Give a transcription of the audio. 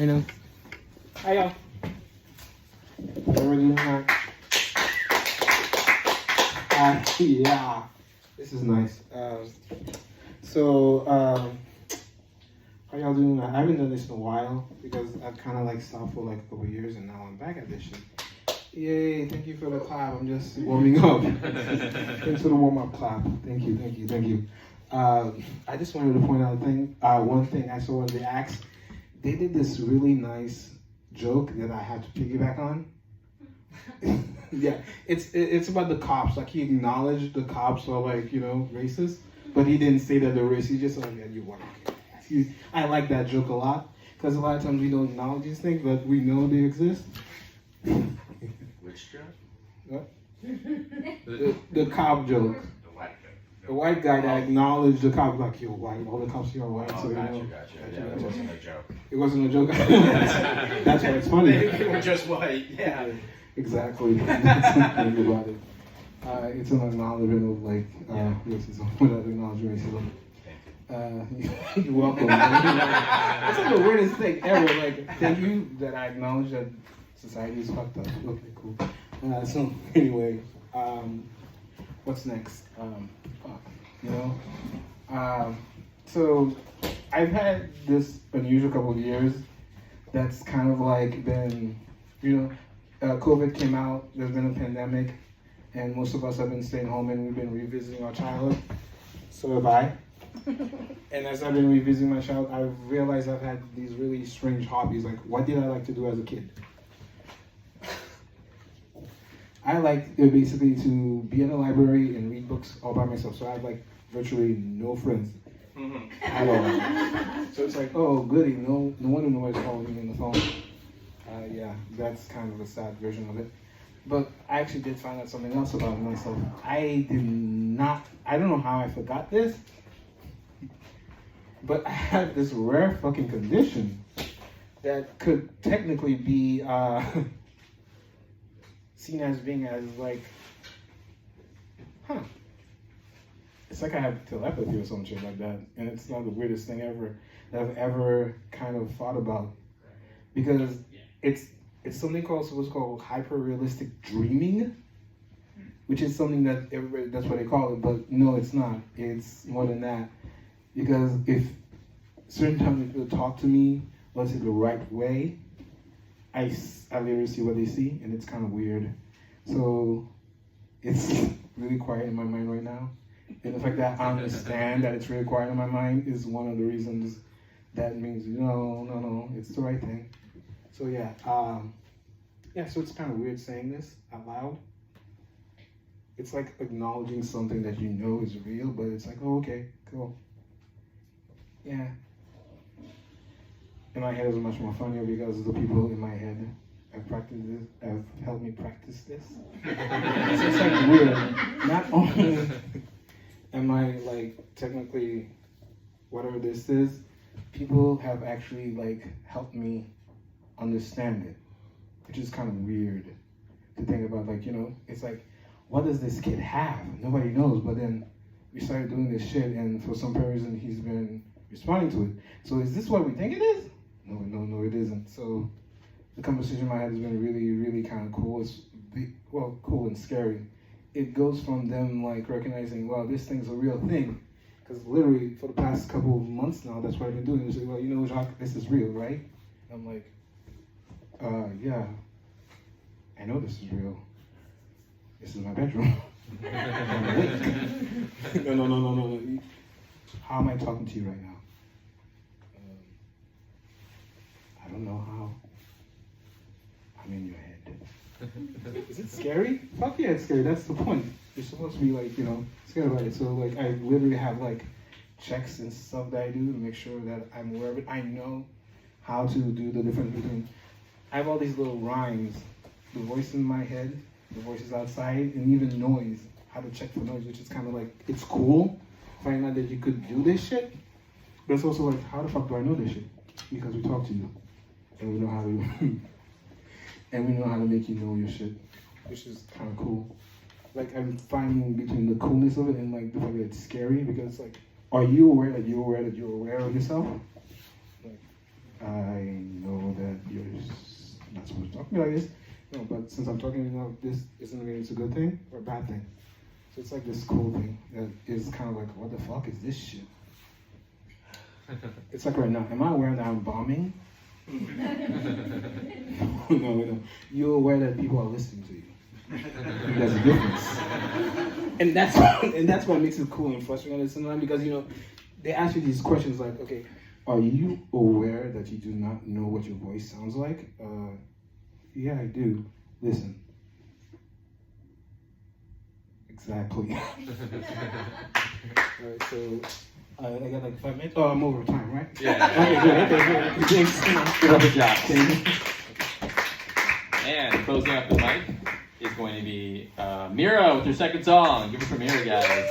I know. Hi, y'all. Already tonight. Yeah. This is nice. How y'all doing? I haven't done this in a while because I've kind of like stopped for like a couple years and now I'm back at this shit. Yay, thank you for the clap. I'm just warming up. Thanks for the warm-up clap. Thank you. I just wanted to point out one thing I saw in the acts. They did this really nice joke that I have to piggyback on. Yeah, it's about the cops. Like, he acknowledged the cops are like, racist, but he didn't say that they're racist. He just like, yeah, you white. I like that joke a lot because a lot of times we don't acknowledge these things, but we know they exist. Which joke? What? The cop joke. The white joke. The white guy that acknowledged the cop, like, you're white. All the cops here are white. Oh, So gotcha. Yeah, it wasn't a joke. It wasn't a joke. That's why it's funny. They were just white. Yeah. Exactly. That's the thing about it. It's an acknowledgement of racism without acknowledging racism. You're welcome. That's like the weirdest thing ever. Like, thank you that I acknowledge that society is fucked up. Okay, cool. So anyway, what's next? So I've had this unusual couple of years that's kind of like been, COVID came out, there's been a pandemic, and most of us have been staying home and we've been revisiting our childhood. So have I. And as I've been revisiting my childhood, I've realized I've had these really strange hobbies. Like, what did I like to do as a kid? I like basically to be in a library and read books all by myself. So I have like virtually no friends at all. So it's like, oh goody, no one in the world is calling me on the phone. Yeah, that's kind of a sad version of it. But I actually did find out something else about myself. I don't know how I forgot this, but I had this rare fucking condition that could technically be seen as being as like, it's like I have telepathy or some shit like that. And it's not the weirdest thing ever that I've ever kind of thought about. Because it's something what's called hyper-realistic dreaming, which is something that that's what they call it, but no, it's not. It's more than that. Because if certain times people talk to me, let's say the right way, I literally see what they see, and it's kind of weird. So it's really quiet in my mind right now. And the fact that I understand that it's really quiet in my mind is one of the reasons that means, no, it's the right thing. So yeah, so it's kind of weird saying this out loud. It's like acknowledging something that you know is real, but it's like, oh, okay, cool. Yeah. In my head, it was much more funnier because the people in my head have helped me practice this. So it's like weird. Not only am I like technically whatever this is, people have actually like helped me understand it, which is kind of weird to think about. Like, it's like, what does this kid have? Nobody knows. But then we started doing this shit, and for some reason he's been responding to it. So is this what we think it is? No, it isn't. So the conversation in my head has been really, really kind of cool. It's cool and scary. It goes from them like recognizing, well, this thing's a real thing. Because literally for the past couple of months now, that's what I've been doing. They say, well, Jacques, this is real, right? I'm like, yeah, I know this is real. This is my bedroom. No. How am I talking to you right now? I don't know how. I'm in your head. Is it scary? Fuck yeah, it's scary. That's the point. You're supposed to be like, scared about it. So like, I literally have like checks and stuff that I do to make sure that I'm aware of it. I know how to do the difference between. I have all these little rhymes. The voice in my head, the voices outside, and even noise. How to check for noise, which is kind of like, it's cool. Finding out that you could do this shit. But it's also like, how the fuck do I know this shit? Because we talk to you. And we know how to and we know how to make you know your shit, which is kind of cool. Like, I'm finding between the coolness of it and like the fact that it's scary, because it's like, are you aware that you're aware that you're aware of yourself? Like, I know to me like this. No, but since I'm talking to you now, this isn't mean it's a good thing or a bad thing. So it's like this cool thing that is kind of like, what the fuck is this shit? It's like right now, am I aware that I'm bombing? No. You're aware that people are listening to you. There's a difference. And that's what makes it cool and frustrating sometimes because, they ask you these questions like, okay, are you aware that you do not know what your voice sounds like? Yeah, I do. Listen. Exactly. Alright, so I got like 5 minutes. Oh, I'm over time, right? Yeah. Okay, good. Good job. And closing up the mic is going to be Mira with her second song. Give it for Mira, guys.